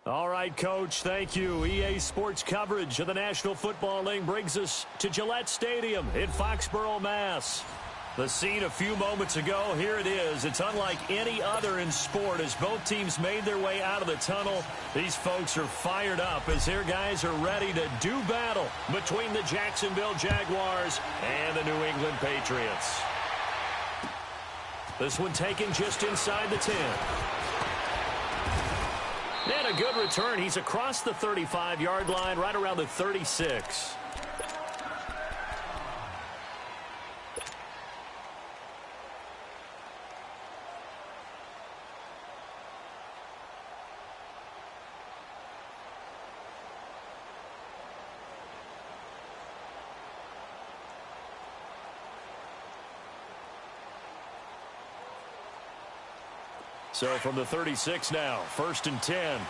All right, Coach, thank you. EA Sports coverage of the National Football League brings us to Gillette Stadium in Foxborough, Mass. The scene a few moments ago, here it is. It's unlike any other in sport as both teams made their way out of the tunnel. These folks are fired up as their guys are ready to do battle between the Jacksonville Jaguars and the New England Patriots. This one taken just inside the 10. And a good return. He's across the 35-yard line, right around the 36. So from the 36 now, 1st and 10.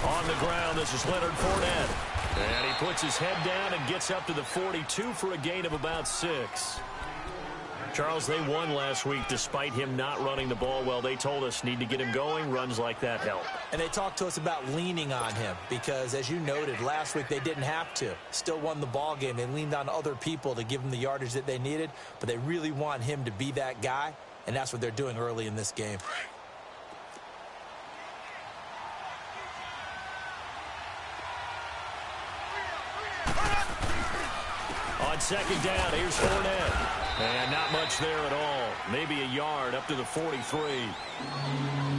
On the ground, this is Leonard Fournette. And he puts his head down and gets up to the 42 for a gain of about 6. Charles, they won last week despite him not running the ball well. They told us need to get him going. Runs like that help. And they talked to us about leaning on him because, as you noted, last week they didn't have to. Still won the ball game. They leaned on other people to give them the yardage that they needed, but they really want him to be that guy, and that's what they're doing early in this game. On 2nd down, here's Fournette. And not much there at all. Maybe a yard up to the 43.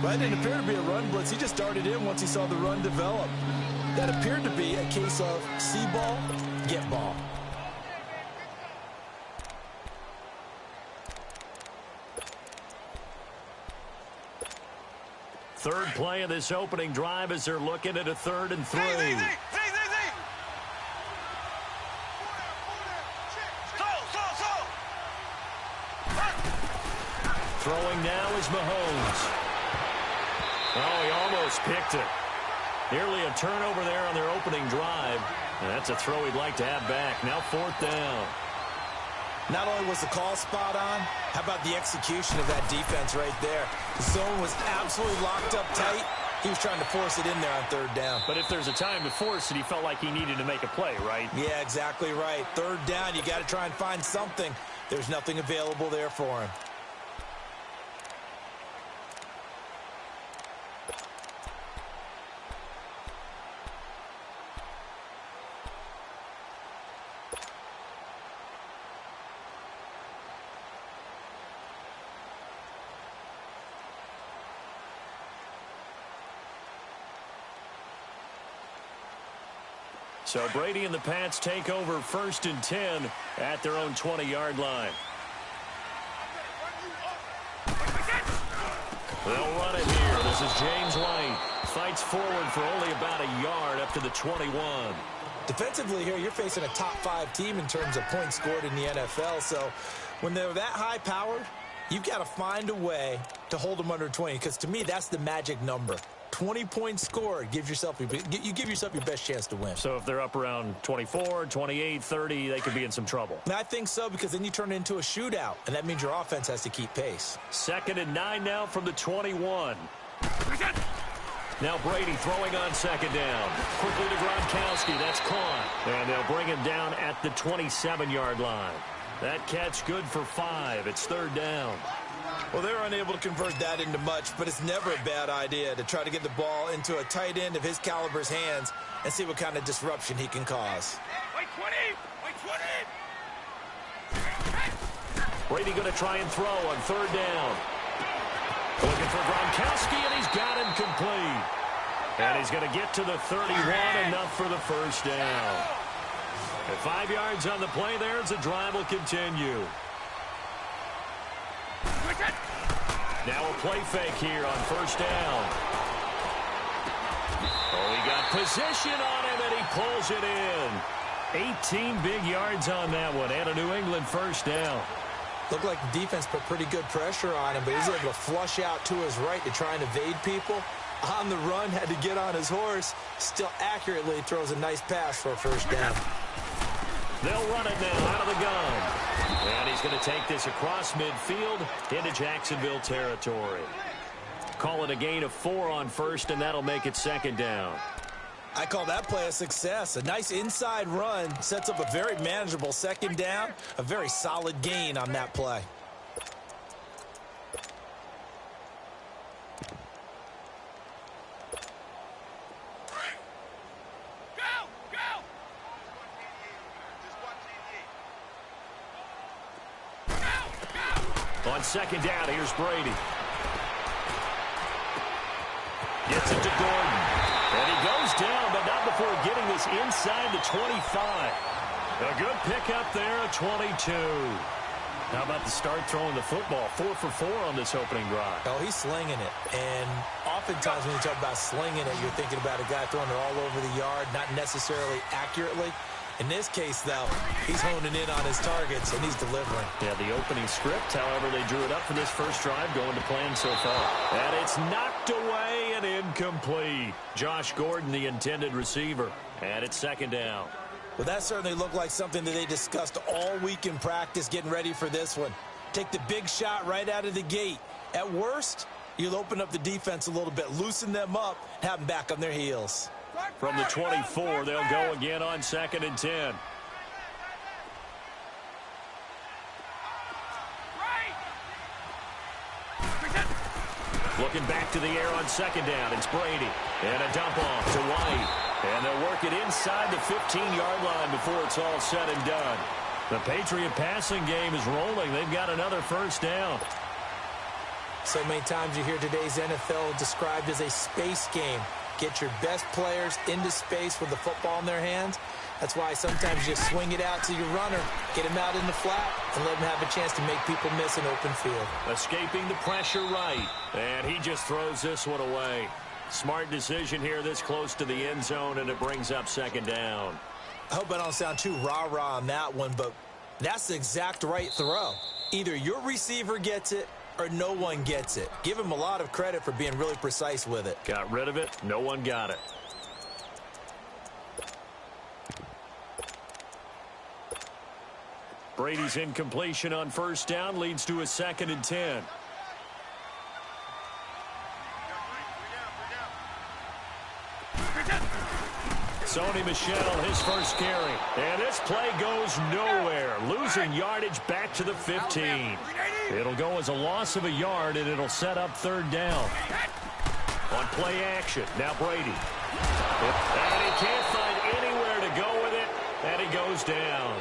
Well, it didn't appear to be a run blitz. He just started in once he saw the run develop. That appeared to be a case of see ball, get ball. Third play of this opening drive as they're looking at a 3rd and 3. Throwing now is Mahomes. Oh, he almost picked it. Nearly a turnover there on their opening drive. And that's a throw he'd like to have back. Now 4th down. Not only was the call spot on, how about the execution of that defense right there? The zone was absolutely locked up tight. He was trying to force it in there on 3rd down. But if there's a time to force it, he felt like he needed to make a play, right? Yeah, exactly right. 3rd down, you got to try and find something. There's nothing available there for him. So Brady and the Pats take over 1st and 10 at their own 20-yard line. They'll run it here. This is James White. Fights forward for only about a yard up to the 21. Defensively here, you're facing a top 5 team in terms of points scored in the NFL. So when they're that high-powered, you've got to find a way to hold them under 20. Because to me, that's the magic number. 20 points scored, you give yourself your best chance to win. So if they're up around 24, 28, 30, they could be in some trouble. And I think so, because then you turn it into a shootout, and that means your offense has to keep pace. 2nd and 9 now from the 21. Now Brady throwing on 2nd down. Quickly to Gronkowski. That's caught. And they'll bring him down at the 27-yard line. That catch good for 5. It's 3rd down. Well, they're unable to convert that into much, but it's never a bad idea to try to get the ball into a tight end of his caliber's hands and see what kind of disruption he can cause. Wait 20! Wait 20! Brady going to try and throw on 3rd down. Looking for Gronkowski, and he's got him complete. And he's going to get to the 31, enough for the 1st down. At 5 yards on the play there as the drive will continue. Now a play fake here on 1st down. Oh, he got position on him, and he pulls it in. 18 big yards on that one, and a New England 1st down. Looked like the defense put pretty good pressure on him, but he's able to flush out to his right to try and evade people. On the run, had to get on his horse. Still accurately throws a nice pass for a 1st down. They'll run it now out of the gun. And he's going to take this across midfield into Jacksonville territory. Call it a gain of 4 on first, and that'll make it second down. I call that play a success. A nice inside run sets up a very manageable second down. A very solid gain on that play. On second down, here's Brady. Gets it to Gordon. And he goes down, but not before getting this inside the 25. A good pickup there at 22. How about the start throwing the football? 4 for 4 on this opening drive. Oh, he's slinging it. And oftentimes when you talk about slinging it, you're thinking about a guy throwing it all over the yard, not necessarily accurately. In this case, though, he's honing in on his targets, and he's delivering. Yeah, the opening script, however, they drew it up for this first drive, going to plan so far. And it's knocked away and incomplete. Josh Gordon, the intended receiver. And it's second down. Well, that certainly looked like something that they discussed all week in practice, getting ready for this one. Take the big shot right out of the gate. At worst, you'll open up the defense a little bit, loosen them up, and have them back on their heels. From the 24, they'll go again on 2nd and 10. Looking back to the air on second down, it's Brady. And a dump off to White. And they'll work it inside the 15-yard line before it's all said and done. The Patriot passing game is rolling. They've got another first down. So many times you hear today's NFL described as a space game. Get your best players into space with the football in their hands. That's why sometimes you just swing it out to your runner, get him out in the flat, and let him have a chance to make people miss an open field. Escaping the pressure right, and he just throws this one away. Smart decision here this close to the end zone, and it brings up second down. I hope I don't sound too rah-rah on that one, but that's the exact right throw. Either your receiver gets it or no one gets it. Give him a lot of credit for being really precise with it. Got rid of it. No one got it. Brady's incompletion on first down leads to a 2nd and 10. Sony Michel, his first carry. And this play goes nowhere. Losing yardage back to the 15. It'll go as a loss of a yard, and it'll set up third down. On play action, now Brady. And he can't find anywhere to go with it, and he goes down.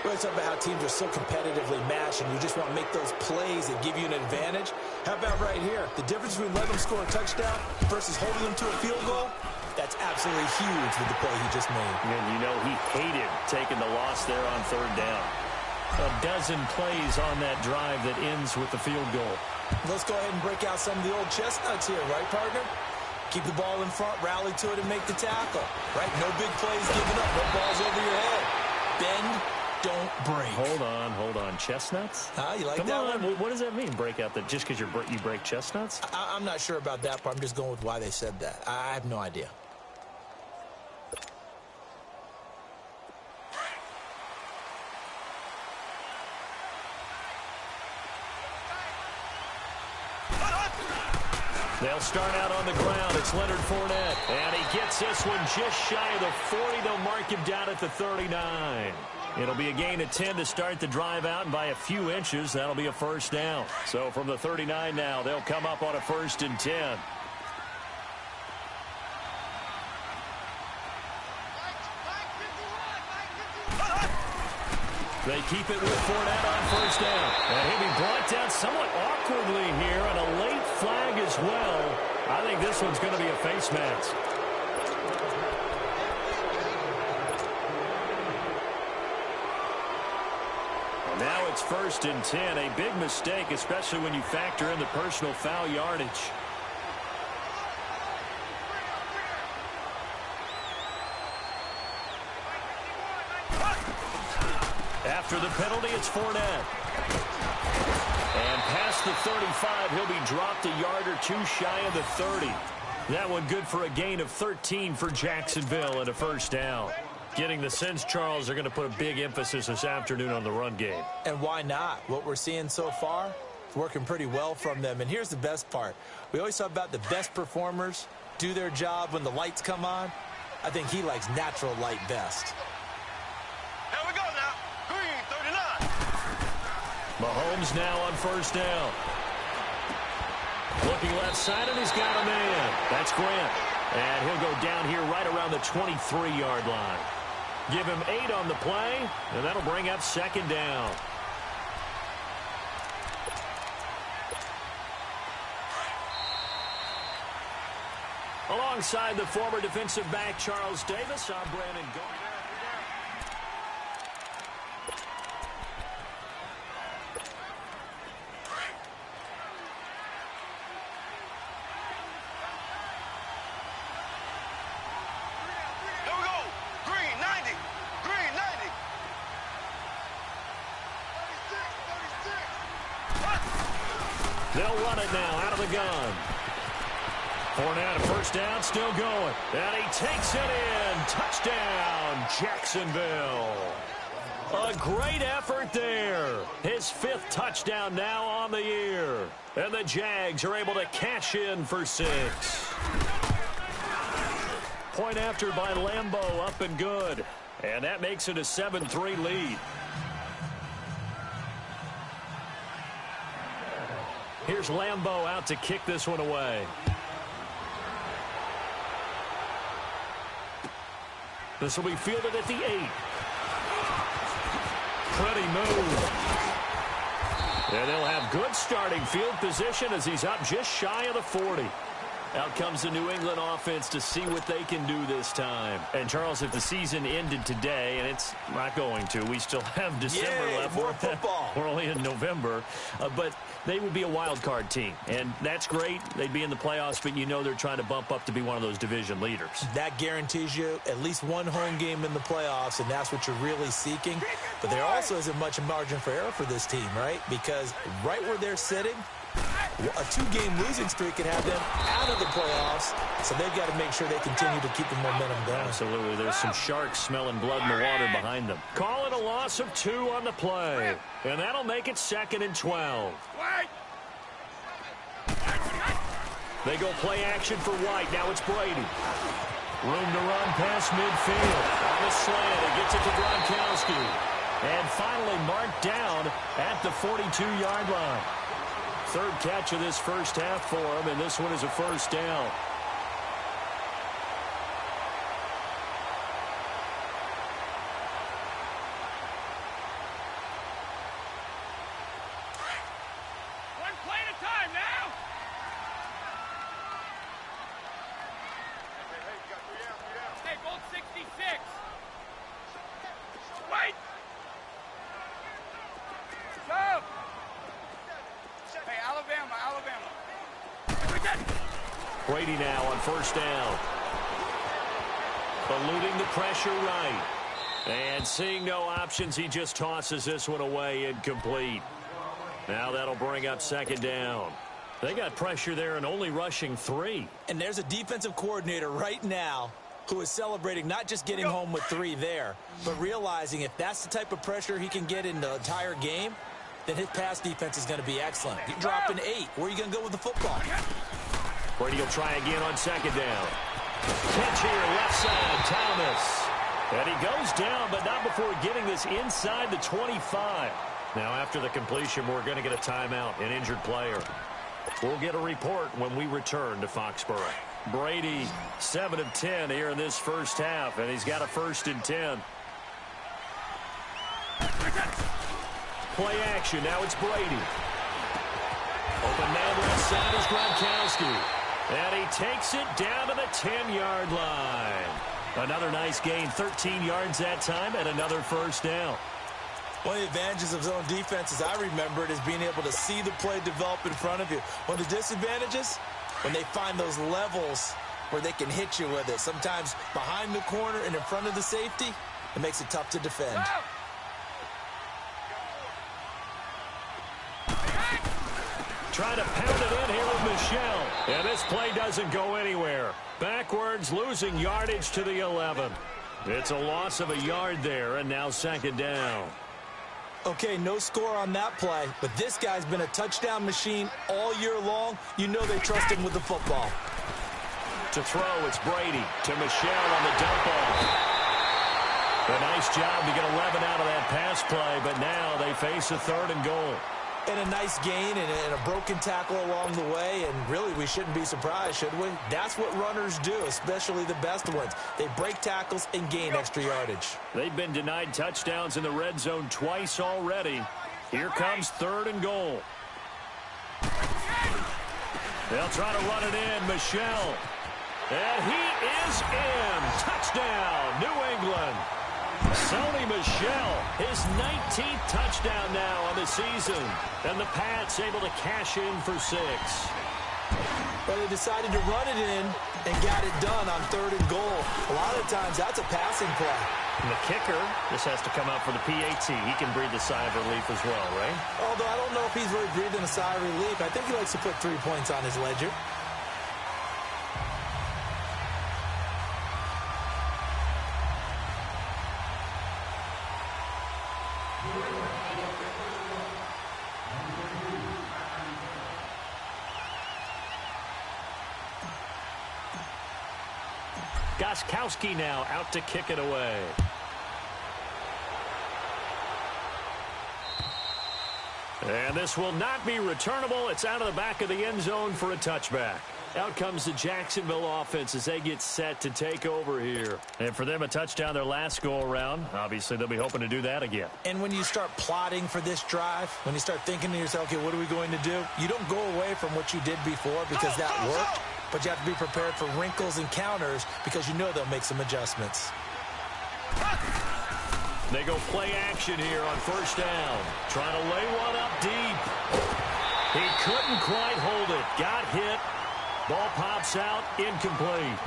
We're talking about how teams are so competitively matched, and you just want to make those plays that give you an advantage. How about right here? The difference between letting them score a touchdown versus holding them to a field goal, that's absolutely huge with the play he just made. And you know he hated taking the loss there on third down. A dozen plays on that drive that ends with the field goal. Let's go ahead and break out some of the old chestnuts here, right, partner? Keep the ball in front, rally to it, and make the tackle. Right? No big plays given up. No balls over your head. Bend, don't break. Hold on. Chestnuts? You like Come that on. one? What does that mean, break out? That just because you break chestnuts? I'm not sure about that part. I'm just going with why they said that. I have no idea. They'll start out on the ground. It's Leonard Fournette. And he gets this one just shy of the 40. They'll mark him down at the 39. It'll be a gain of 10 to start the drive out, and by a few inches, that'll be a first down. So from the 39 now, they'll come up on a 1st and 10. They keep it with Fournette on first down. And he'll be brought down somewhat awkwardly here, and a late flag as well. I think this one's going to be a face mask. Now it's 1st and 10. A big mistake, especially when you factor in the personal foul yardage. After the penalty, it's Fournette. And past the 35, he'll be dropped a yard or two shy of the 30. That one good for a gain of 13 for Jacksonville and a first down. Getting the sense, Charles, they're going to put a big emphasis this afternoon on the run game. And why not? What we're seeing so far, it's working pretty well from them. And here's the best part. We always talk about the best performers do their job when the lights come on. I think he likes natural light best. Here we go now. Green, 39. Mahomes now on first down. Looking left side, and he's got a man. That's Grant. And he'll go down here right around the 23-yard line. Give him 8 on the play, and that'll bring up second down. Alongside the former defensive back Charles Davis, I'm Brandon Gardner. Here we go. Green, 90. Green, 90. 36, 36. They'll run it now out of the gun. Fournette, first down, still going. And he takes it in. Touchdown, Jacksonville. A great effort there. His 5th touchdown now on the year. And the Jags are able to cash in for 6. Point after by Lambeau, up and good. And that makes it a 7-3 lead. Here's Lambeau out to kick this one away. This will be fielded at the 8. Pretty move. And they'll have good starting field position as he's up just shy of the 40. Out comes the New England offense to see what they can do this time. And, Charles, if the season ended today, and it's not going to, we still have December left. More football. We're only in November. But they would be a wild card team. And that's great. They'd be in the playoffs, but you know they're trying to bump up to be one of those division leaders. That guarantees you at least one home game in the playoffs, and that's what you're really seeking. But there also isn't much margin for error for this team, right? Because right where they're sitting, a 2-game losing streak could have them out of the playoffs, so they've got to make sure they continue to keep the momentum going. Absolutely. There's some sharks smelling blood in the water behind them. Call it a loss of 2 on the play, and that'll make it 2nd and 12. They go play action for White. Now it's Brady. Room to run past midfield. On the slant, it gets it to Gronkowski. And finally marked down at the 42-yard line. 3rd catch of this first half for him, and this one is a first down. One play at a time now. Hey, you got 3 down. Hey, Bolt 66. Wait. Stop. Hey, Alabama. Brady now on first down. Eluding the pressure right. And seeing no options, he just tosses this one away, incomplete. Now that'll bring up 2nd down. They got pressure there and only rushing 3. And there's a defensive coordinator right now who is celebrating not just getting home with 3 there, but realizing if that's the type of pressure he can get in the entire game, then his pass defense is going to be excellent. You're dropping 8. Where are you going to go with the football? Brady will try again on 2nd down. Catch here, left side, Thomas. And he goes down, but not before getting this inside the 25. Now, after the completion, we're going to get a timeout, an injured player. We'll get a report when we return to Foxborough. Brady, 7 of 10 here in this first half, and he's got a 1st and 10. Play action. Now it's Brady. Open man left side is Gronkowski. And he takes it down to the 10-yard line. Another nice gain, 13 yards that time, and another first down. One of the advantages of zone defense, as I remember it, is being able to see the play develop in front of you. One of the disadvantages, when they find those levels where they can hit you with it. Sometimes behind the corner and in front of the safety, it makes it tough to defend. Trying to pound it in here with Michelle. And this play doesn't go anywhere. Backwards, losing yardage to the 11. It's a loss of a yard there, and now second down. Okay, no score on that play, but this guy's been a touchdown machine all year long. You know they trust him with the football. To throw, it's Brady to Michelle on the dump off. A nice job to get 11 out of that pass play, but now they face a 3rd and goal. And a nice gain and a broken tackle along the way, and really we shouldn't be surprised, should we? That's what runners do, especially the best ones. They break tackles and gain extra yardage. They've been denied touchdowns in the red zone twice already. Here comes 3rd and goal. They'll try to run it in. Michelle. And he is in. Touchdown, New England. Sony Michel, his 19th touchdown now on the season. And the Pats able to cash in for 6. But they decided to run it in and got it done on 3rd and goal. A lot of times that's a passing play. And the kicker, this has to come out for the PAT. He can breathe a sigh of relief as well, right? Although I don't know if he's really breathing a sigh of relief. I think he likes to put 3 points on his ledger. Gostkowski now out to kick it away. And this will not be returnable. It's out of the back of the end zone for a touchback. Out comes the Jacksonville offense as they get set to take over here. And for them, a touchdown their last go-around. Obviously, they'll be hoping to do that again. And when you start plotting for this drive, when you start thinking to yourself, okay, what are we going to do? You don't go away from what you did before because that worked, but you have to be prepared for wrinkles and counters because you know they'll make some adjustments. They go play action here on 1st down. Trying to lay one up deep. He couldn't quite hold it. Got hit. Ball pops out, incomplete.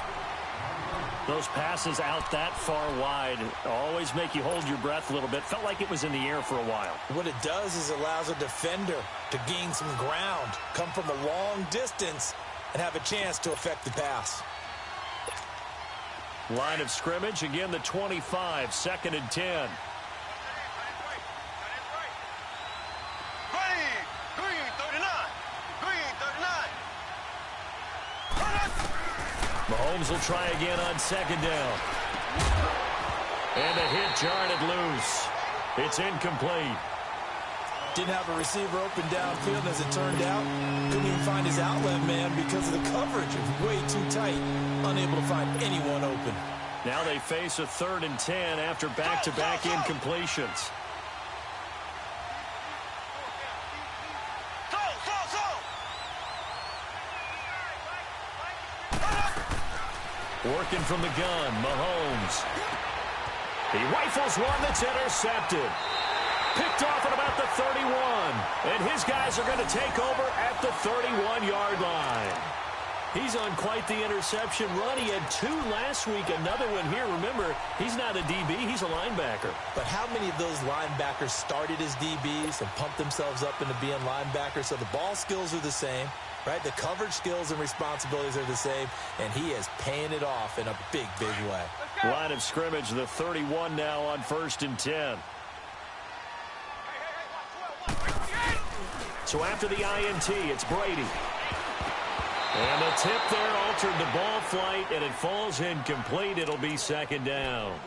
Those passes out that far wide always make you hold your breath a little bit. Felt like it was in the air for a while. What it does is allows a defender to gain some ground, come from a long distance, and have a chance to affect the pass. Line of scrimmage, again the 25, 2nd and 10. Mahomes will try again on 2nd down. And a hit jarred it loose. It's incomplete. Didn't have a receiver open downfield, as it turned out. Couldn't even find his outlet man because of the coverage. It was way too tight. Unable to find anyone open. Now they face a 3rd and 10 after back-to-back incompletions. Working from the gun, Mahomes. He rifles one that's intercepted. Picked off at about the 31. And his guys are going to take over at the 31-yard line. He's on quite the interception run. He had 2 last week, another one here. Remember, he's not a DB, he's a linebacker. But how many of those linebackers started as DBs and pumped themselves up into being linebackers? So the ball skills are the same, right? The coverage skills and responsibilities are the same, and he is paying it off in a big, big way. Line of scrimmage, the 31 now on 1st and 10. So after the INT, it's Brady. And the tip there altered the ball flight, and it falls incomplete. It'll be 2nd down.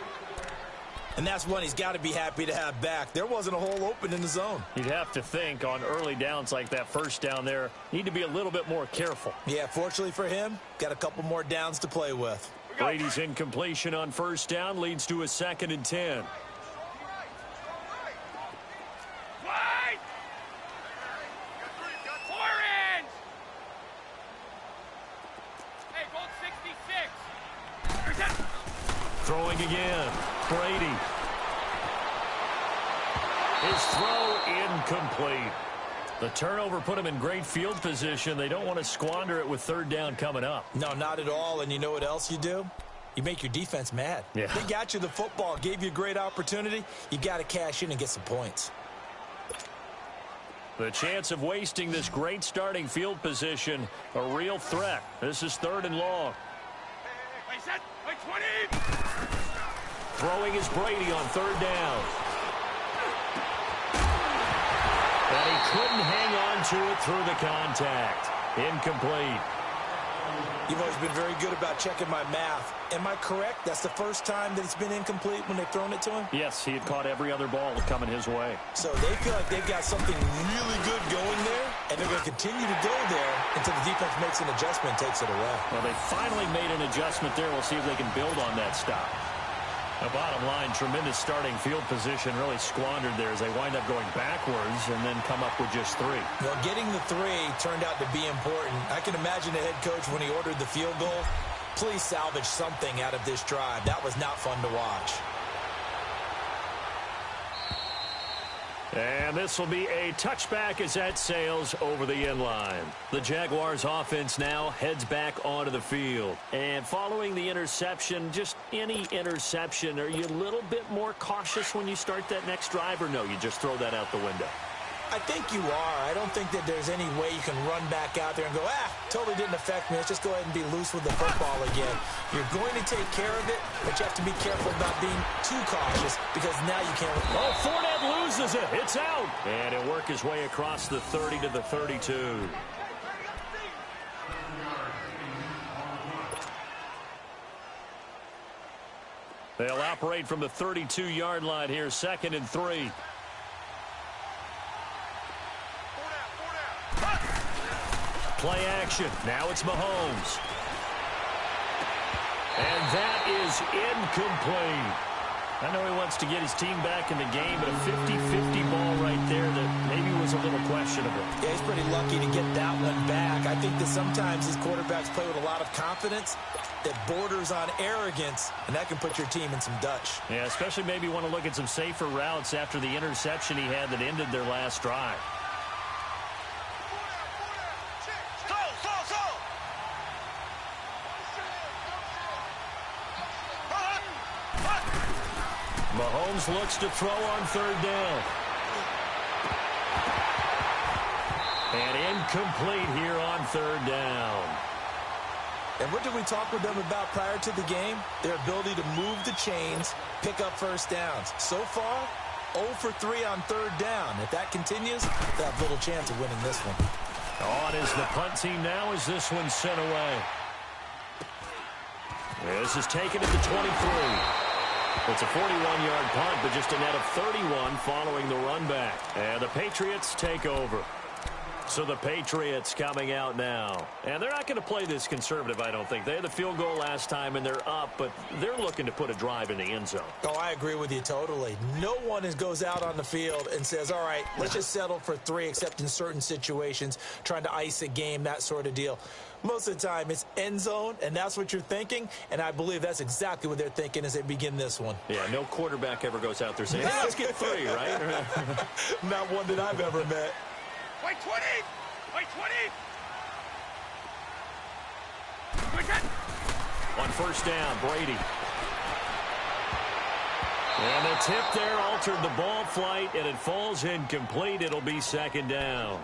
And that's one he's got to be happy to have back. There wasn't a hole open in the zone. You'd have to think on early downs like that 1st down there, need to be a little bit more careful. Yeah, fortunately for him, got a couple more downs to play with. Brady's incompletion on 1st down leads to a 2nd and 10. Throwing again. Brady. His throw incomplete. The turnover put him in great field position. They don't want to squander it with 3rd down coming up. No, not at all. And you know what else you do? You make your defense mad. Yeah. They got you the football, gave you a great opportunity. You got to cash in and get some points. The chance of wasting this great starting field position, a real threat. This is 3rd and long. Throwing is Brady on third down. And he couldn't hang on to it through the contact. Incomplete. You've always been very good about checking my math. Am I correct? That's the first time that it's been incomplete when they've thrown it to him? Yes, he had caught every other ball coming his way. So they feel like they've got something really good going there, and they're going to continue to go there until the defense makes an adjustment and takes it away. Well, they finally made an adjustment there. We'll see if they can build on that stop. The bottom line, tremendous starting field position, really squandered there as they wind up going backwards and then come up with just 3. Well, getting the 3 turned out to be important. I can imagine the head coach when he ordered the field goal. Please salvage something out of this drive. That was not fun to watch. And this will be a touchback as that sails over the end line. The Jaguars offense now heads back onto the field. And following the interception, just any interception, are you a little bit more cautious when you start that next drive, or no, you just throw that out the window? I think you are. I don't think that there's any way you can run back out there and go, totally didn't affect me. Let's just go ahead and be loose with the football again. You're going to take care of it, but you have to be careful about being too cautious because now you can't. Oh, Fournette loses it. It's out. And it'll work his way across the 30 to the 32. They'll operate from the 32-yard line here, 2nd and 3. Play action. Now it's Mahomes. And that is incomplete. I know he wants to get his team back in the game, but a 50-50 ball right there that maybe was a little questionable. Yeah, he's pretty lucky to get that one back. I think that sometimes these quarterbacks play with a lot of confidence that borders on arrogance, and that can put your team in some Dutch. Yeah, especially maybe want to look at some safer routes after the interception he had that ended their last drive. Mahomes looks to throw on third down. And incomplete here on third down. And what did we talk with them about prior to the game? Their ability to move the chains, pick up first downs. So far, 0 for 3 on third down. If that continues, they have little chance of winning this one. On is the punt team now as this one's sent away. This is taken at the 23. It's a 41-yard punt, but just a net of 31 following the run back. And the Patriots take over. So the Patriots coming out now. And they're not going to play this conservative, I don't think. They had the field goal last time, and they're up, but they're looking to put a drive in the end zone. Oh, I agree with you totally. No one goes out on the field and says, all right, let's just settle for 3, except in certain situations, trying to ice a game, that sort of deal. Most of the time, it's end zone, and that's what you're thinking, and I believe that's exactly what they're thinking as they begin this one. Yeah, no quarterback ever goes out there saying, hey, let's get 3, right? Not one that I've ever met. Wait, 20! Wait, 20! On first down, Brady. And the tip there altered the ball flight, and it falls incomplete. It'll be 2nd down.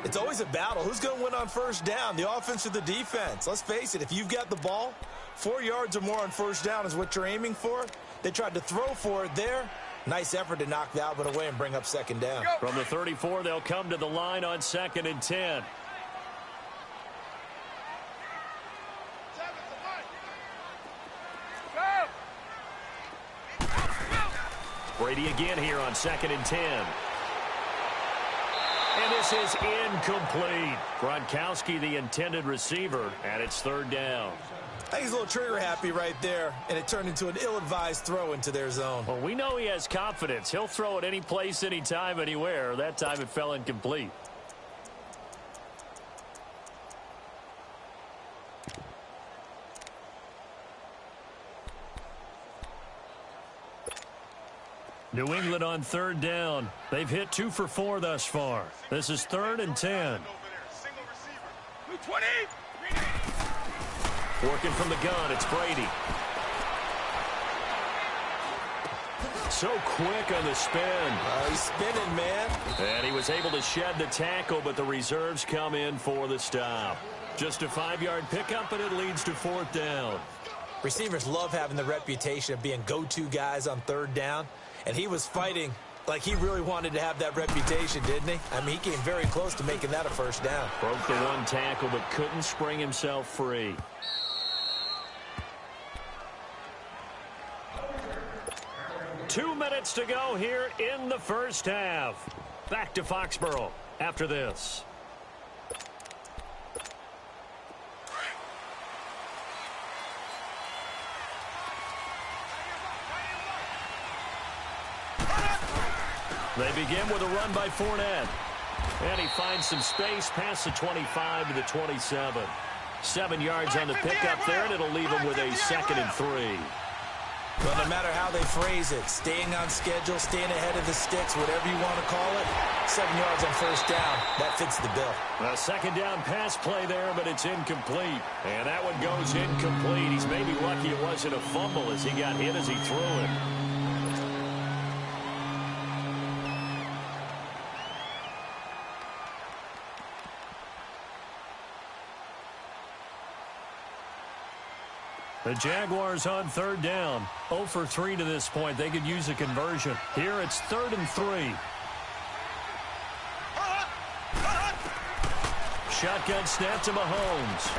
It's always a battle. Who's going to win on first down, the offense or the defense? Let's face it, if you've got the ball, 4 yards or more on first down is what you're aiming for. They tried to throw for it there. Nice effort to knock that one away and bring up 2nd down. From the 34, they'll come to the line on 2nd and 10. Brady again here on 2nd and 10. And this is incomplete. Gronkowski, the intended receiver, and it's 3rd down. I think he's a little trigger happy right there, and it turned into an ill-advised throw into their zone. Well, we know he has confidence. He'll throw it any place, anytime, anywhere. That time it fell incomplete. New England on 3rd down. They've hit 2 for 4 thus far. This is 3rd and 10. 20! Working from the gun, it's Brady. So quick on the spin. He's spinning, man. And he was able to shed the tackle, but the reserves come in for the stop. Just a 5-yard pickup, and it leads to 4th down. Receivers love having the reputation of being go-to guys on third down, and he was fighting like he really wanted to have that reputation, didn't he? I mean, he came very close to making that a first down. Broke the one tackle but couldn't spring himself free. Two minutes to go here in the first half. Back to Foxborough after this. They begin with a run by Fournette. And he finds some space past the 25 to the 27. 7 yards on the pickup there, and it'll leave him with a 2nd and 3. Well, no matter how they phrase it, staying on schedule, staying ahead of the sticks, whatever you want to call it, 7 yards on first down, that fits the bill. A second down pass play there, but it's incomplete. And that one goes incomplete. He's maybe lucky it wasn't a fumble as he got hit as he threw it. The Jaguars on third down. 0 for 3 to this point. They could use a conversion. Here it's 3rd and 3. Shotgun snap to Mahomes.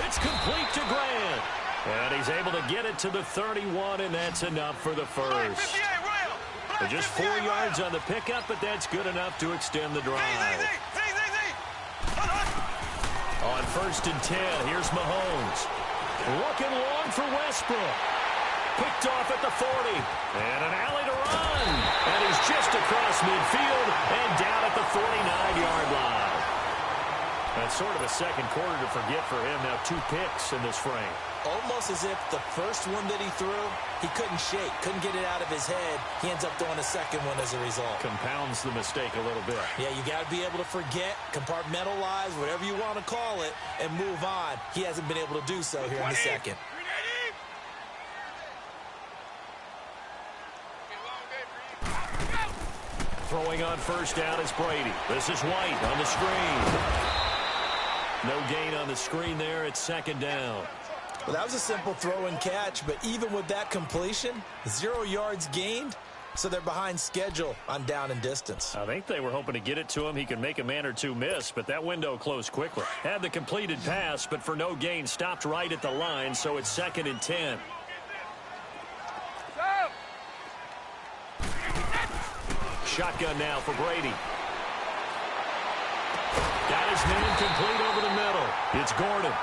It's complete to Grant. And he's able to get it to the 31, and that's enough for the first. Just 4 yards on the pickup, but that's good enough to extend the drive. On 1st and 10, here's Mahomes. Looking long for Westbrook. Picked off at the 40. And an alley to run. And he's just across midfield and down at the 49-yard line. That's sort of a second quarter to forget for him. Now 2 picks in this frame. Almost as if the first one that he threw, he couldn't shake, couldn't get it out of his head. He ends up throwing a second one as a result. Compounds the mistake a little bit. Yeah, you got to be able to forget, compartmentalize, whatever you want to call it, and move on. He hasn't been able to do so here in the second. Throwing on first down is Brady. This is White on the screen. No gain on the screen there. It's 2nd down. Well, that was a simple throw and catch, but even with that completion, 0 yards gained, so they're behind schedule on down and distance. I think they were hoping to get it to him. He could make a man or two miss, but that window closed quickly. Had the completed pass, but for no gain, stopped right at the line, so it's 2nd and 10. Shotgun now for Brady. Got his man complete over the middle. It's Gordon.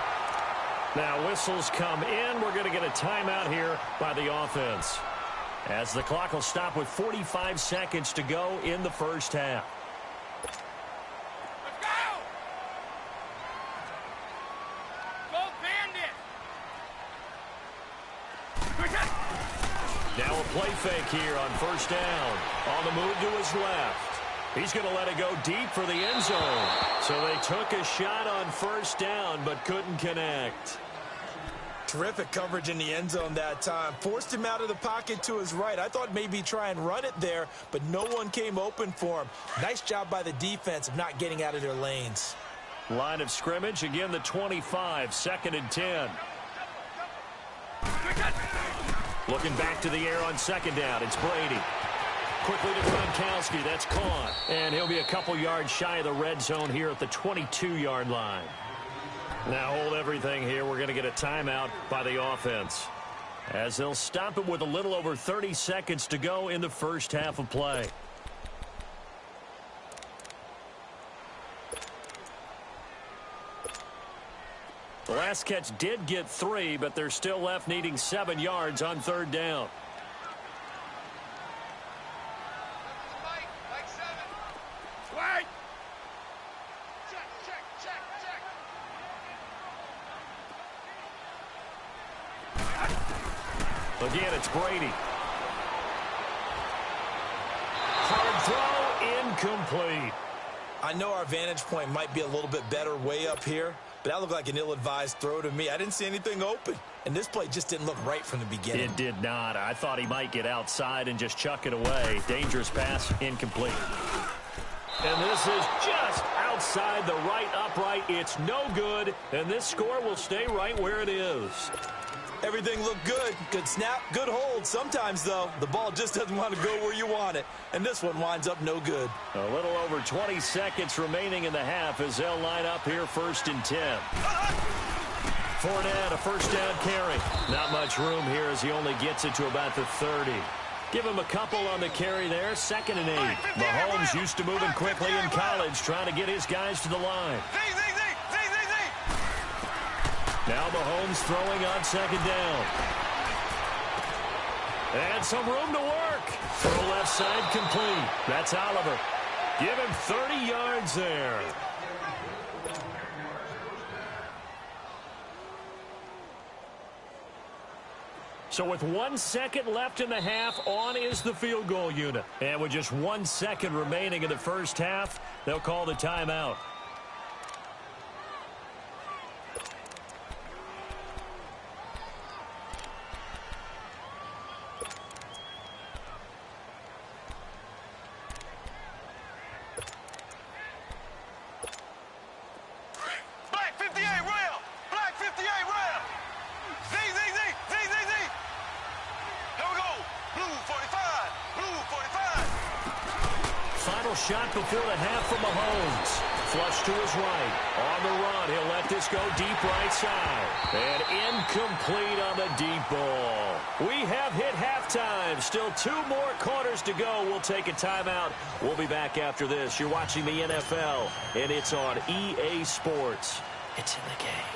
Now whistles come in. We're going to get a timeout here by the offense, as the clock will stop with 45 seconds to go in the first half. Let's go! Go Bandit! Now a play fake here on first down. On the move to his left. He's going to let it go deep for the end zone. So they took a shot on first down but couldn't connect. Terrific coverage in the end zone that time. Forced him out of the pocket to his right. I thought maybe try and run it there, but no one came open for him. Nice job by the defense of not getting out of their lanes. Line of scrimmage, again the 25, 2nd and 10. Looking back to the air on 2nd down, it's Brady. Quickly to Gronkowski, that's caught. And he'll be a couple yards shy of the red zone here at the 22-yard line. Now hold everything here. We're going to get a timeout by the offense, as they'll stop it with a little over 30 seconds to go in the first half of play. The last catch did get 3, but they're still left needing 7 yards on 3rd down. Again, it's Brady. Hard throw, incomplete. I know our vantage point might be a little bit better way up here, but that looked like an ill-advised throw to me. I didn't see anything open, and this play just didn't look right from the beginning. It did not. I thought he might get outside and just chuck it away. Dangerous pass, incomplete. And this is just outside the right upright. It's no good, and this score will stay right where it is. Everything looked good. Good snap, good hold. Sometimes, though, the ball just doesn't want to go where you want it. And this one winds up no good. A little over 20 seconds remaining in the half as they'll line up here 1st and 10. Fournette, a first down carry. Not much room here as he only gets it to about the 30. Give him a couple on the carry there. 2nd and 8. Mahomes used to moving quickly in college, trying to get his guys to the line. Now Mahomes throwing on 2nd down. And some room to work. Throw left side complete. That's Oliver. Give him 30 yards there. So with 1 second left in the half, on is the field goal unit. And with just 1 second remaining in the first half, they'll call the timeout. Shot before the half from Mahomes. Flush to his right. On the run, he'll let this go deep right side. And incomplete on the deep ball. We have hit halftime. Still 2 more quarters to go. We'll take a timeout. We'll be back after this. You're watching the NFL, and it's on EA Sports. It's in the game.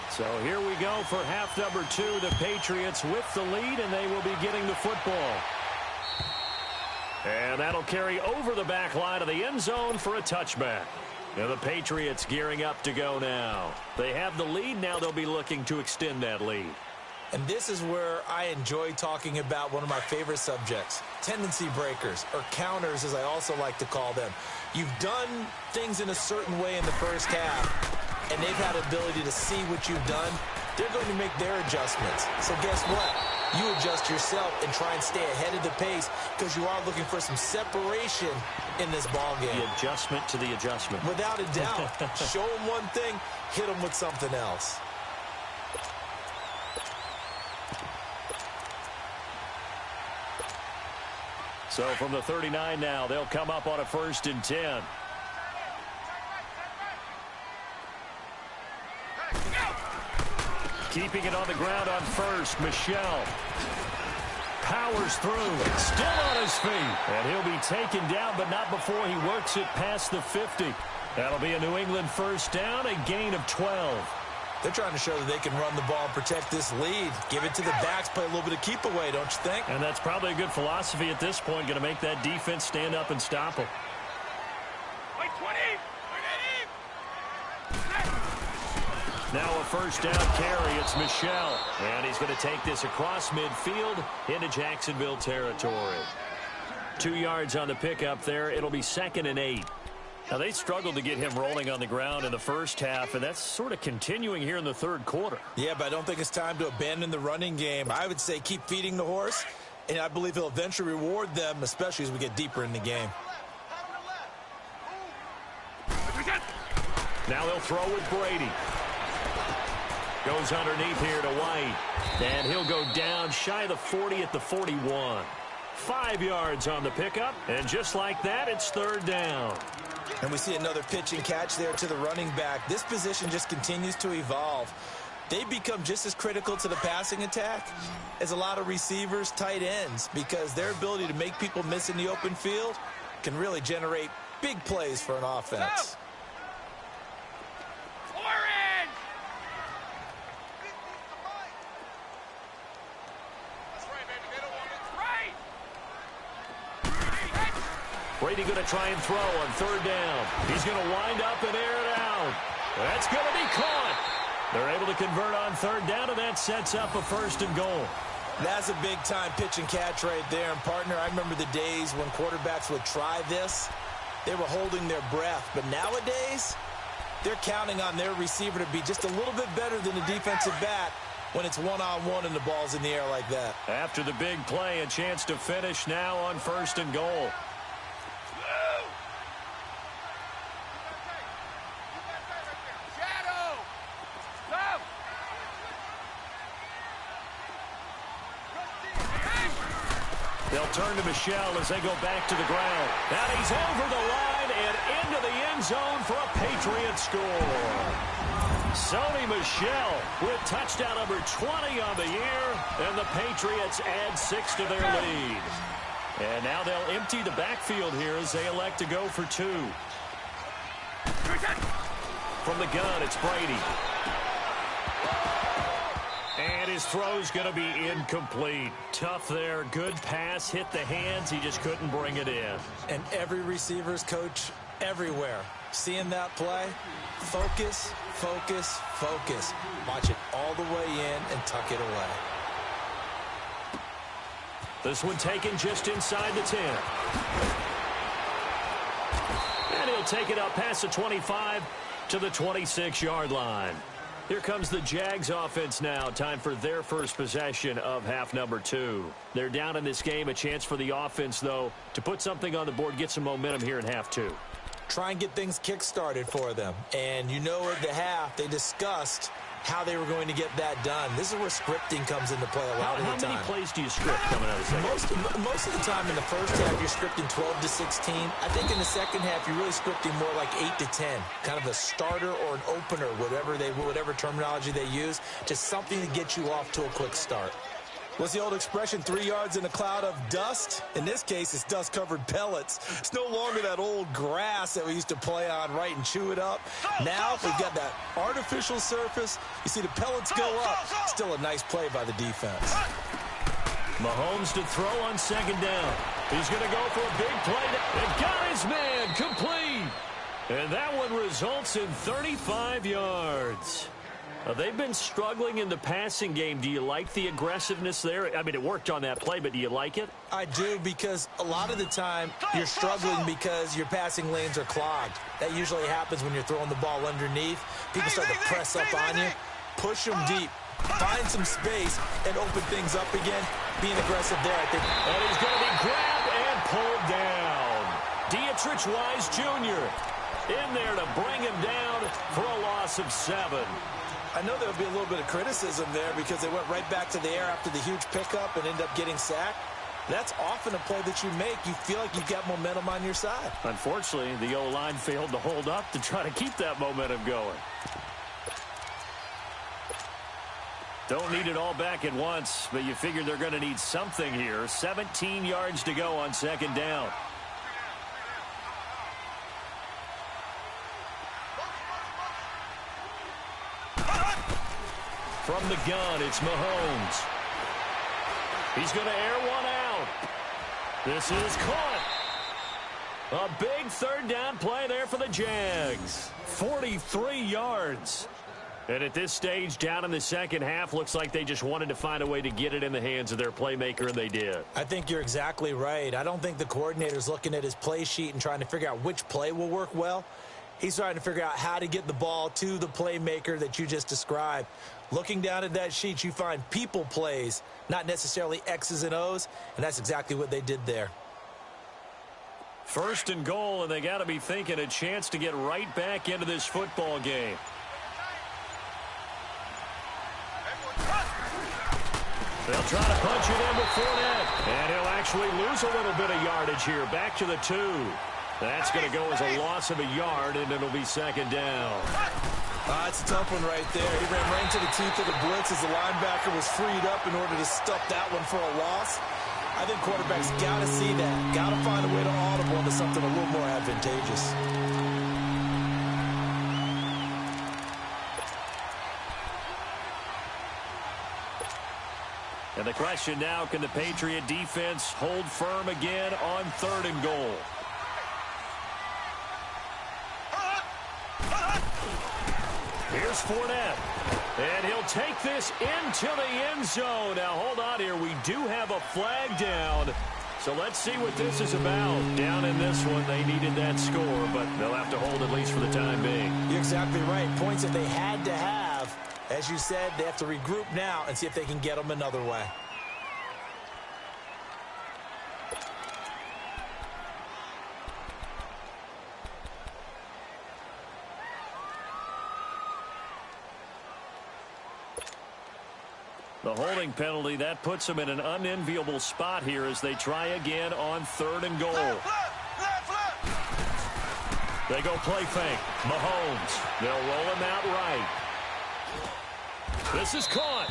So here we go for half number 2. The Patriots with the lead, and they will be getting the football. And that'll carry over the back line of the end zone for a touchback. Now the Patriots gearing up to go now. They have the lead. Now they'll be looking to extend that lead. And this is where I enjoy talking about one of my favorite subjects, tendency breakers, or counters as I also like to call them. You've done things in a certain way in the first half, and they've had the ability to see what you've done. They're going to make their adjustments. So guess what? You adjust yourself and try and stay ahead of the pace because you are looking for some separation in this ball game. The adjustment to the adjustment. Without a doubt. Show them one thing, hit them with something else. So from the 39 now, they'll come up on a 1st and 10. Keeping it on the ground on 1st, Michel. Powers through, still on his feet. And he'll be taken down, but not before he works it past the 50. That'll be a New England first down, a gain of 12. They're trying to show that they can run the ball and protect this lead. Give it to the backs, play a little bit of keep away, don't you think? And that's probably a good philosophy at this point, going to make that defense stand up and stop them. Now a first down carry. It's Michel. And he's going to take this across midfield into Jacksonville territory. 2 yards on the pickup there. It'll be 2nd and 8. Now, they struggled to get him rolling on the ground in the first half, and that's sort of continuing here in the 3rd quarter. Yeah, but I don't think it's time to abandon the running game. I would say keep feeding the horse, and I believe he'll eventually reward them, especially as we get deeper in the game. Now they'll throw with Brady. Goes underneath here to White. And he'll go down shy of the 40 at the 41. 5 yards on the pickup. And just like that, it's 3rd down. And we see another pitch and catch there to the running back. This position just continues to evolve. They become just as critical to the passing attack as a lot of receivers, tight ends, because their ability to make people miss in the open field can really generate big plays for an offense. Brady going to try and throw on 3rd down. He's going to wind up and air it out. That's going to be caught. They're able to convert on 3rd down, and that sets up a 1st and goal. That's a big-time pitch and catch right there. And, partner, I remember the days when quarterbacks would try this. They were holding their breath. But nowadays, they're counting on their receiver to be just a little bit better than the defensive back when it's one-on-one and the ball's in the air like that. After the big play, a chance to finish now on 1st and goal. They'll turn to Michel as they go back to the ground. And he's over the line and into the end zone for a Patriot score. Sony Michel with touchdown number 20 on the year, and the Patriots add 6 to their lead. And now they'll empty the backfield here as they elect to go for 2. From the gun, it's Brady. And his throw's going to be incomplete. Tough there. Good pass. Hit the hands. He just couldn't bring it in. And every receiver's coach everywhere, seeing that play, focus, focus, focus. Watch it all the way in and tuck it away. This one taken just inside the 10. And he'll take it up past the 25 to the 26-yard line. Here comes the Jags offense now. Time for their first possession of half number 2. They're down in this game. A chance for the offense, though, to put something on the board, get some momentum here in half 2. Try and get things kick-started for them. And you know at the half, they discussed how they were going to get that done. This is where scripting comes into play a lot of the time. How many plays do you script coming out of the second? Most of the time in the first half, you're scripting 12 to 16. I think in the second half, you're really scripting more like 8 to 10. Kind of a starter or an opener, whatever terminology they use. Just something to get you off to a quick start. What's the old expression, 3 yards in a cloud of dust? In this case, it's dust-covered pellets. It's no longer that old grass that we used to play on, right, and chew it up. Now we've got that artificial surface. You see the pellets go up. Still a nice play by the defense. Mahomes to throw on second down. He's going to go for a big play. And got his man complete. And that one results in 35 yards. They've been struggling in the passing game. Do you like the aggressiveness there? I mean, it worked on that play, but do you like it? I do, because a lot of the time you're struggling because your passing lanes are clogged. That usually happens when you're throwing the ball underneath. People start to press up on you. Push them deep. Find some space and open things up again. Being aggressive there, I think. And he's going to be grabbed and pulled down. Dietrich Wise Jr. in there to bring him down for a loss of 7. I know there'll be a little bit of criticism there because they went right back to the air after the huge pickup and ended up getting sacked. That's often a play that you make. You feel like you've got momentum on your side. Unfortunately, the O-line failed to hold up to try to keep that momentum going. Don't need it all back at once, but you figure they're going to need something here. 17 yards to go on second down. From the gun, it's Mahomes. He's going to air one out. This is caught. A big third down play there for the Jags. 43 yards. And at this stage, down in the second half, looks like they just wanted to find a way to get it in the hands of their playmaker, and they did. I think you're exactly right. I don't think the coordinator's looking at his play sheet and trying to figure out which play will work well. He's trying to figure out how to get the ball to the playmaker that you just described. Looking down at that sheet, you find people plays, not necessarily X's and O's, and that's exactly what they did there. First and goal, and they got to be thinking a chance to get right back into this football game. They'll try to punch it in before that, and he'll actually lose a little bit of yardage here. Back to the 2. That's going to go as a loss of a yard, and it'll be second down. It's a tough one right there. He ran right into the teeth of the blitz as the linebacker was freed up in order to stuff that one for a loss. I think quarterbacks got to see that. Got to find a way to audible into something a little more advantageous. And the question now, can the Patriot defense hold firm again on third and goal? Here's Fournette, and he'll take this into the end zone. Now, hold on here. We do have a flag down, so let's see what this is about. Down in this one, they needed that score, but they'll have to hold at least for the time being. You're exactly right. Points that they had to have. As you said, they have to regroup now and see if they can get them another way. The holding penalty, that puts them in an unenviable spot here as they try again on 3rd and goal. Left. They go play fake. Mahomes. They'll roll him out right. This is caught.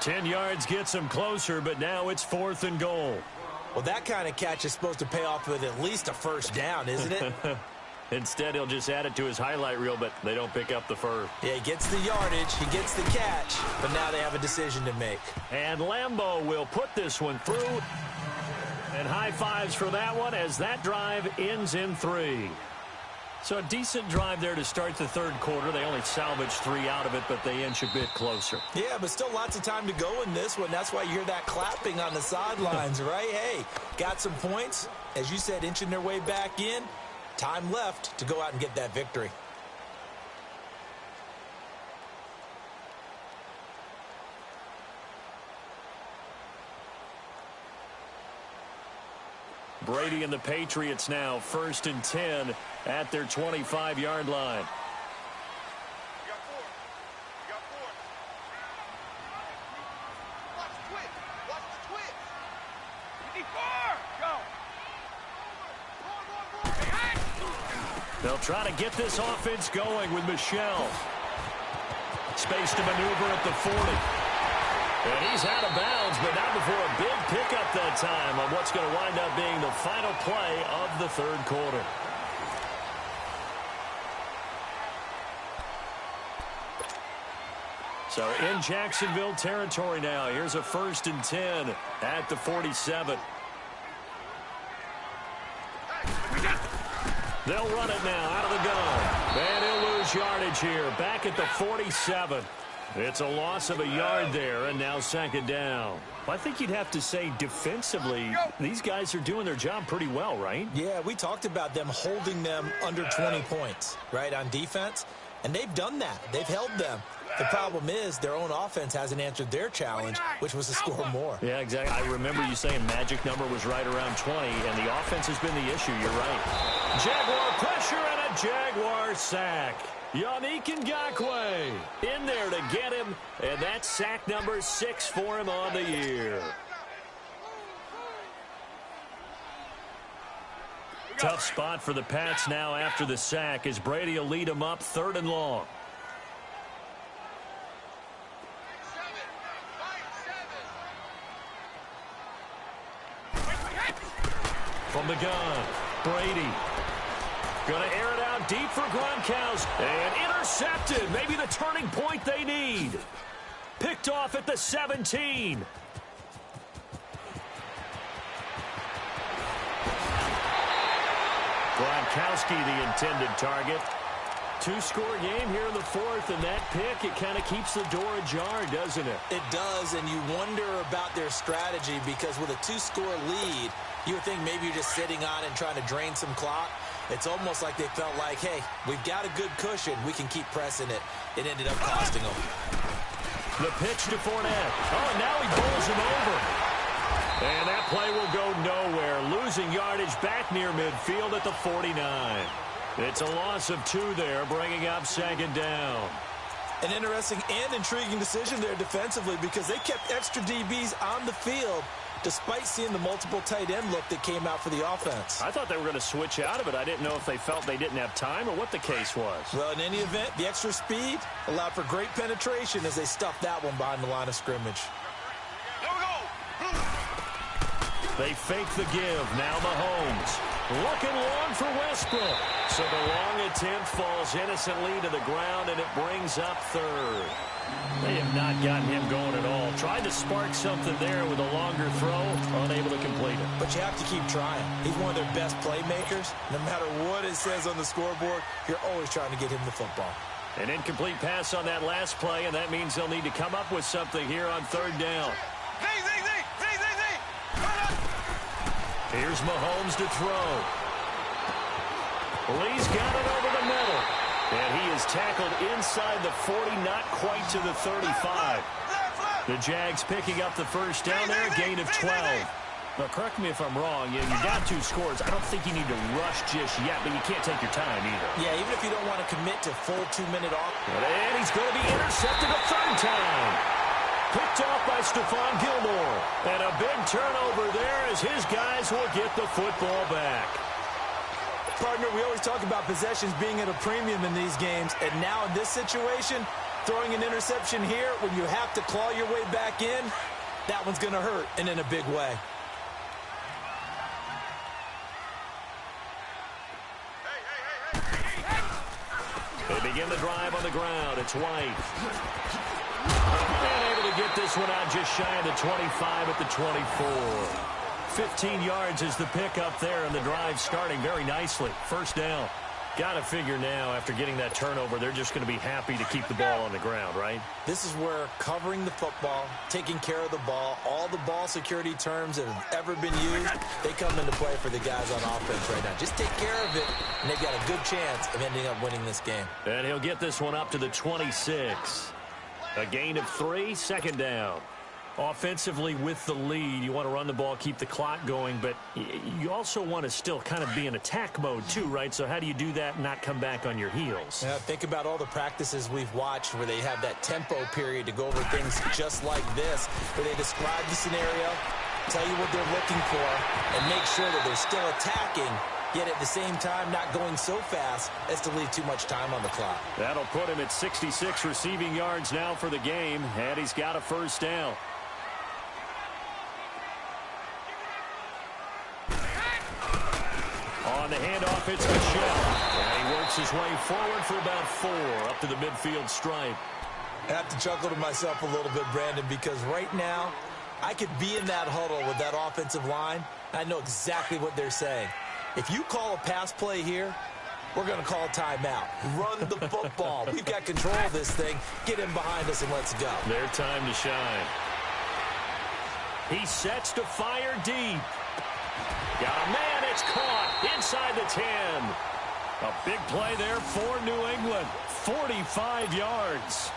10 yards gets him closer, but now it's 4th and goal. Well, that kind of catch is supposed to pay off with at least a first down, isn't it? Instead, he'll just add it to his highlight reel, but they don't pick up the first. Yeah, he gets the yardage, he gets the catch, but now they have a decision to make. And Lambeau will put this one through. And high fives for that one as that drive ends in 3. So a decent drive there to start the 3rd quarter. They only salvaged 3 out of it, but they inch a bit closer. Yeah, but still lots of time to go in this one. That's why you hear that clapping on the sidelines, right? Hey, got some points. As you said, inching their way back in. Time left to go out and get that victory. Brady and the Patriots now 1st and 10 at their 25-yard line. You got 4. Watch the twitch. Watch the twitch. You need 4. Go. They'll try to get this offense going with Michel. Space to maneuver at the 40. And he's out of bounds, but not before a big pickup that time on what's going to wind up being the final play of the 3rd quarter. So in Jacksonville territory now. Here's a 1st and 10 at the 47. They'll run it now out of the gun. And he'll lose yardage here. Back at the 47. It's a loss of a yard there, and now 2nd down. I think you'd have to say defensively, these guys are doing their job pretty well, right? Yeah, we talked about them holding them under 20 points, right, on defense. And they've done that. They've held them. The problem is their own offense hasn't answered their challenge, which was to score more. Yeah, exactly. I remember you saying magic number was right around 20, and the offense has been the issue. You're right. Jaguar pressure and a Jaguar sack. Yannick Ngakoue in there to get him, and that's sack number 6 for him on the year. Tough spot for the Pats now after the sack as Brady will lead them up 3rd and long. From the gun, Brady. Going to air it out deep for Gronkowski. And intercepted. Maybe the turning point they need. Picked off at the 17. Gronkowski, the intended target. 2-score game here in the 4th, and that pick, it kind of keeps the door ajar, doesn't it? It does, and you wonder about their strategy because with a 2-score lead, you would think maybe you're just sitting on and trying to drain some clock. It's almost like they felt like, hey, we've got a good cushion. We can keep pressing it. It ended up costing them. The pitch to Fournette. Oh, and now he bowls him over. And that play will go nowhere. Losing yardage back near midfield at the 49. It's a loss of 2 there, bringing up 2nd down. An interesting and intriguing decision there defensively because they kept extra DBs on the field despite seeing the multiple tight end look that came out for the offense. I thought they were going to switch out of it. I didn't know if they felt they didn't have time or what the case was. Well, in any event, the extra speed allowed for great penetration as they stuffed that one behind the line of scrimmage. There we go. They fake the give. Now Mahomes. Looking long for Westbrook. So the long attempt falls innocently to the ground, and it brings up 3rd. They have not gotten him going at all. Tried to spark something there with a longer throw, unable to complete it. But you have to keep trying. He's one of their best playmakers. No matter what it says on the scoreboard, you're always trying to get him the football. An incomplete pass on that last play, and that means they'll need to come up with something here on 3rd down. Here's Mahomes to throw. Lee's got it over the middle. And he is tackled inside the 40, not quite to the 35. The Jags picking up the first down there, a gain of 12. Now, correct me if I'm wrong. You got 2 scores. I don't think you need to rush just yet, but you can't take your time either. Yeah, even if you don't want to commit to full 2-minute off. And he's going to be intercepted a 3rd time. picked off by Stephon Gilmore. And a big turnover there as his guys will get the football back. Partner, we always talk about possessions being at a premium in these games, and now in this situation, throwing an interception here when you have to claw your way back in, that one's going to hurt, and in a big way. They begin the drive on the ground. It's White. And able to get this one out just shy of the 25 at the 24. 15 yards is the pickup there, and the drive starting very nicely. First down. Got to figure now, after getting that turnover, they're just going to be happy to keep the ball on the ground, right? This is where covering the football, taking care of the ball, all the ball security terms that have ever been used, they come into play for the guys on offense right now. Just take care of it, and they've got a good chance of ending up winning this game. And he'll get this one up to the 26. A gain of 3, second down. Offensively with the lead, you want to run the ball, keep the clock going, but you also want to still kind of be in attack mode too, right? So how do you do that and not come back on your heels? Yeah, think about all the practices we've watched where they have that tempo period to go over things just like this, where they describe the scenario, tell you what they're looking for, and make sure that they're still attacking, yet at the same time not going so fast as to leave too much time on the clock. That'll put him at 66 receiving yards now for the game, and he's got a first down. On the handoff, it's Michelle. And he works his way forward for about 4 up to the midfield stripe. I have to chuckle to myself a little bit, Brandon, because right now I could be in that huddle with that offensive line. I know exactly what they're saying. If you call a pass play here, we're going to call a timeout. Run the football. We've got control of this thing. Get in behind us and let's go. Their time to shine. He sets to fire deep. Got a man, it's caught inside the 10. A big play there for New England. 45 yards.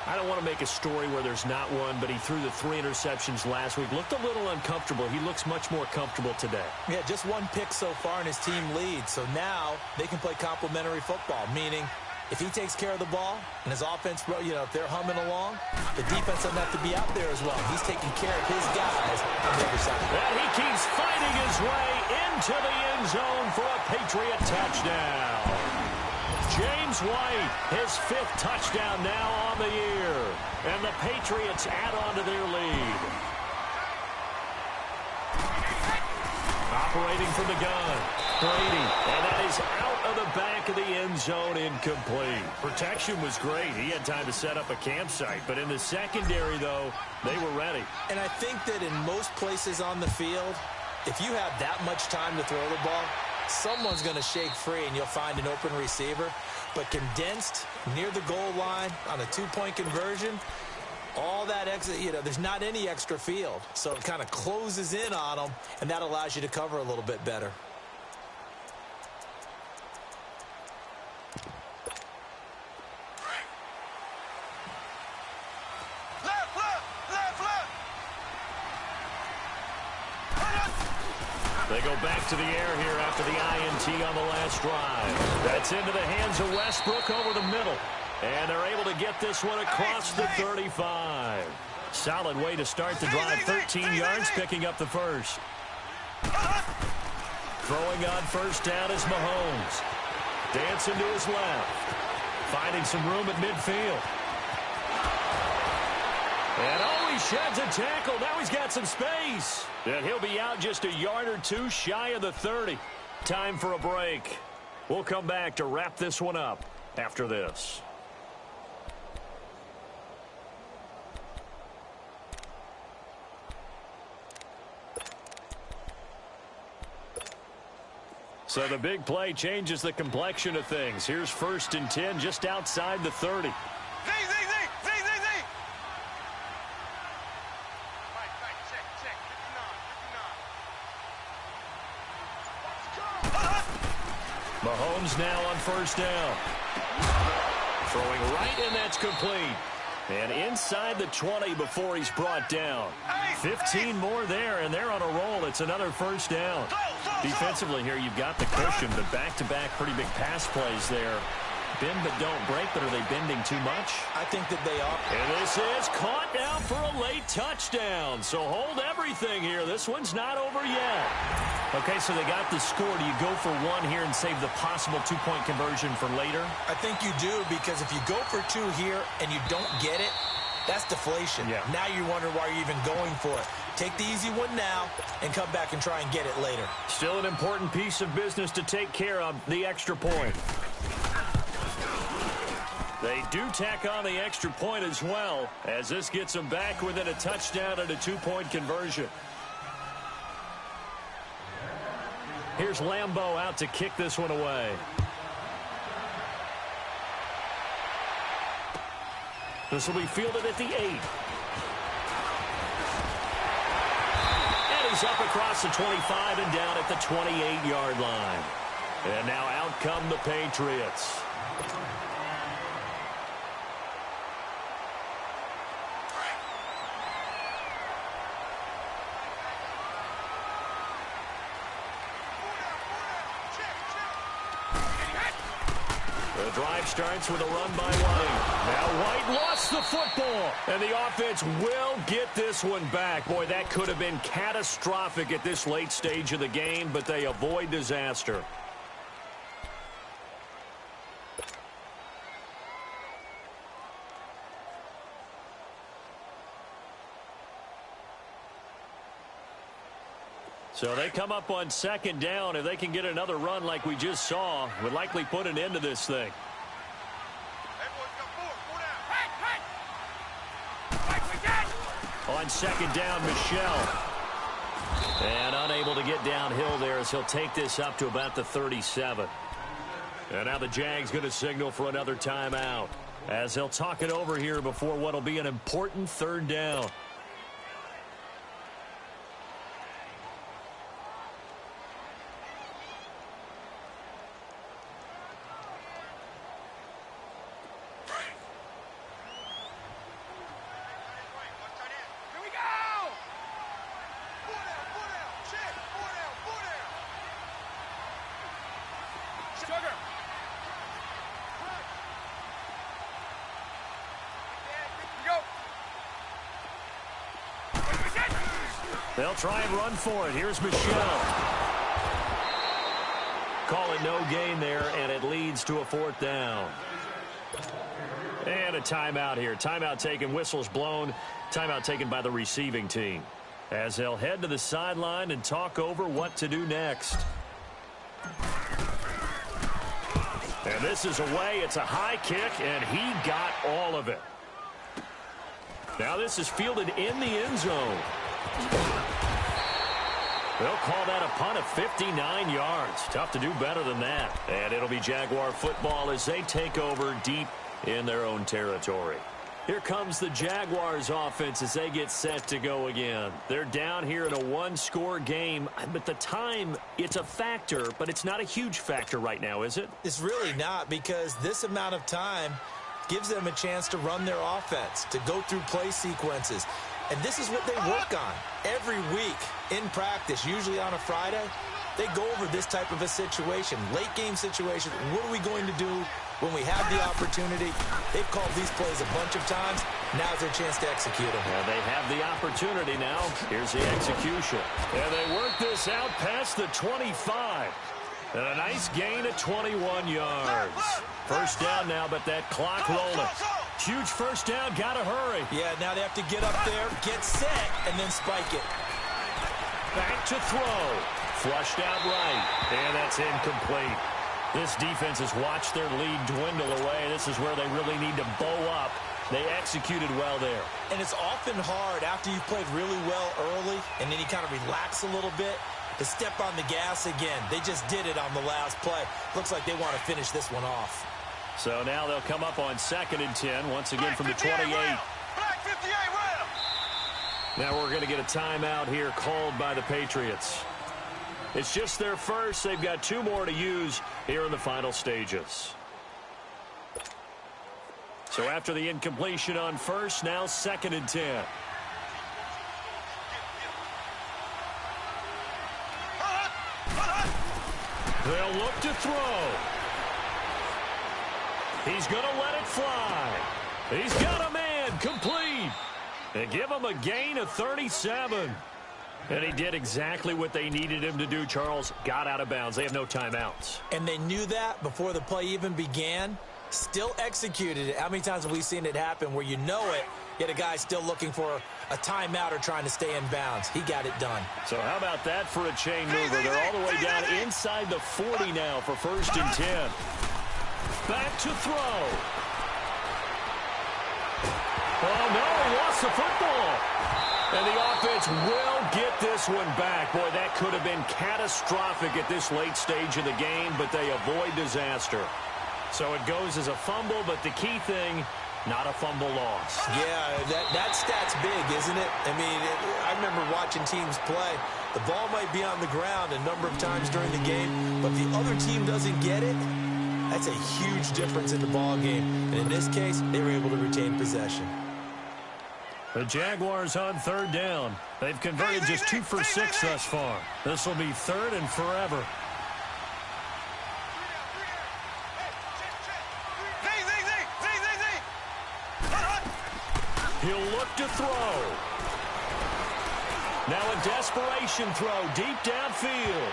I don't want to make a story where there's not one, but he threw the 3 interceptions last week. Looked a little uncomfortable. He looks much more comfortable today. Yeah, just 1 pick so far and his team leads. So now they can play complementary football, meaning if he takes care of the ball and his offense, if they're humming along, the defense doesn't have to be out there as well. He's taking care of his guys on the other side. And he keeps fighting his way into the end zone for a Patriot touchdown. James White, his 5th touchdown now on the year. And the Patriots add on to their lead. Operating from the gun, Brady, and that is out of the back of the end zone, incomplete. Protection was great. He had time to set up a campsite, but in the secondary, though, they were ready. And I think that in most places on the field, if you have that much time to throw the ball, someone's going to shake free and you'll find an open receiver. But condensed near the goal line on a 2-point conversion, all that exit, there's not any extra field. So it kind of closes in on them, and that allows you to cover a little bit better. They go back to the air here after the INT on the last drive. That's into the hands of Westbrook over the middle. And they're able to get this one across the 35. Solid way to start the drive. 13 yards, picking up the first. Throwing on first down is Mahomes. Dancing to his left. Finding some room at midfield. And he sheds a tackle. Now he's got some space. And he'll be out just a yard or 2 shy of the 30. Time for a break. We'll come back to wrap this one up after this. So the big play changes the complexion of things. Here's 1st and 10 just outside the 30. Mahomes now on first down. Throwing right, and that's complete. And inside the 20 before he's brought down. 15 more there, and they're on a roll. It's another first down. Defensively here, you've got the cushion, but back-to-back pretty big pass plays there. bend but don't break, but are they bending too much? I think that they are. And this is caught now for a late touchdown. So hold everything here. This one's not over yet. Okay, so they got the score. Do you go for one here and save the possible two-point conversion for later? I think you do, because if you go for two here and you don't get it, that's deflation. Yeah. Now you wonder why you're even going for it. Take the easy one now and come back and try and get it later. Still an important piece of business to take care of, the extra point. They do tack on the extra point as well, as this gets them back within a touchdown and a two-point conversion. Here's Lambeau out to kick this one away. This will be fielded at the 8. And he's up across the 25 and down at the 28-yard line. And now out come the Patriots. The drive starts with a run by White. Now White lost the football, and the offense will get this one back. Boy, that could have been catastrophic at this late stage of the game, but they avoid disaster. So they come up on second down. If they can get another run like we just saw, would likely put an end to this thing. On second down, Michel. And unable to get downhill there as he'll take this up to about the 37. And now the Jags going to signal for another timeout, as they'll talk it over here before what will be an important third down. They'll try and run for it. Here's Michel. Call it no gain there, and it leads to a fourth down. And a timeout here. Timeout taken, whistles blown. Timeout taken by the receiving team, as they'll head to the sideline and talk over what to do next. And this is away. It's a high kick, and he got all of it. Now this is fielded in the end zone. They'll call that a punt of 59 yards. Tough to do better than that. And it'll be Jaguar football as they take over deep in their own territory. Here comes the Jaguars offense as they get set to go again. They're down here in a one-score game, but the time, it's a factor, but it's not a huge factor right now, is it? It's really not, because this amount of time gives them a chance to run their offense, to go through play sequences. And this is what they work on every week in practice, usually on a Friday. They go over this type of a situation, late game situation. What are we going to do when we have the opportunity? They've called these plays a bunch of times. Now's their chance to execute them. Well, they have the opportunity now. Here's the execution. And they work this out past the 25. And a nice gain of 21 yards. First down now, but that clock rolling. Huge first down, gotta hurry. Yeah, now they have to get up there, get set, and then spike it. Back to throw. Flushed out right, and that's incomplete. This defense has watched their lead dwindle away. This is where they really need to bow up. They executed well there. And it's often hard after you've played really well early, and then you kind of relax a little bit, to step on the gas again. They just did it on the last play. Looks like they want to finish this one off. So now they'll come up on 2nd and 10, once again from the 28. Now we're going to get a timeout here called by the Patriots. It's just their first. They've got 2 more to use here in the final stages. So after the incompletion on first, now 2nd and 10. They'll look to throw. He's going to let it fly. He's got a man complete. They give him a gain of 37. And he did exactly what they needed him to do, Charles. Got out of bounds. They have no timeouts. And they knew that before the play even began. Still executed it. How many times have we seen it happen where you know it, yet a guy still looking for a timeout or trying to stay in bounds? He got it done. So how about that for a chain mover? They're all the way down inside the 40 now for 1st and 10. Back to throw. Oh, no, he lost the football. And the offense will get this one back. Boy, that could have been catastrophic at this late stage of the game, but they avoid disaster. So it goes as a fumble, but the key thing, not a fumble loss. Yeah, that stat's big, isn't it? I mean, I remember watching teams play. The ball might be on the ground a number of times during the game, but if the other team doesn't get it, that's a huge difference in the ball game. And in this case, they were able to retain possession. The Jaguars on 3rd down. They've converted just 2 for 6 thus far. This will be 3rd and forever. He'll look to throw. Now a desperation throw deep downfield.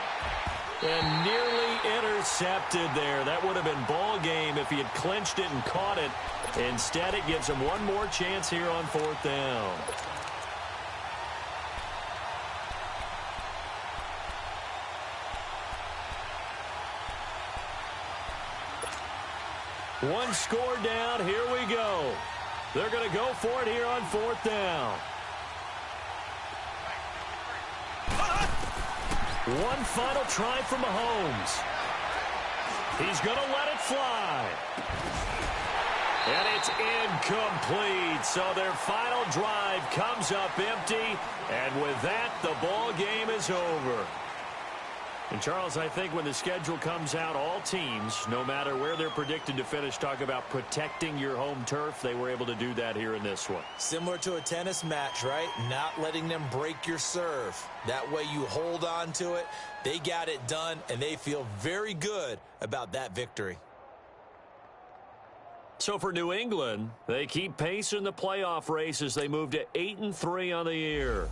And nearly intercepted there. That would have been ball game if he had clinched it and caught it. Instead, it gives him one more chance here on 4th down. One score down. Here we go. They're going to go for it here on 4th down. One final try from Mahomes. He's going to let it fly. And it's incomplete. So their final drive comes up empty. And with that, the ball game is over. And, Charles, I think when the schedule comes out, all teams, no matter where they're predicted to finish, talk about protecting your home turf. They were able to do that here in this one. Similar to a tennis match, right? Not letting them break your serve. That way you hold on to it. They got it done, and they feel very good about that victory. So for New England, they keep pace in the playoff race as they move to 8-3 on the year.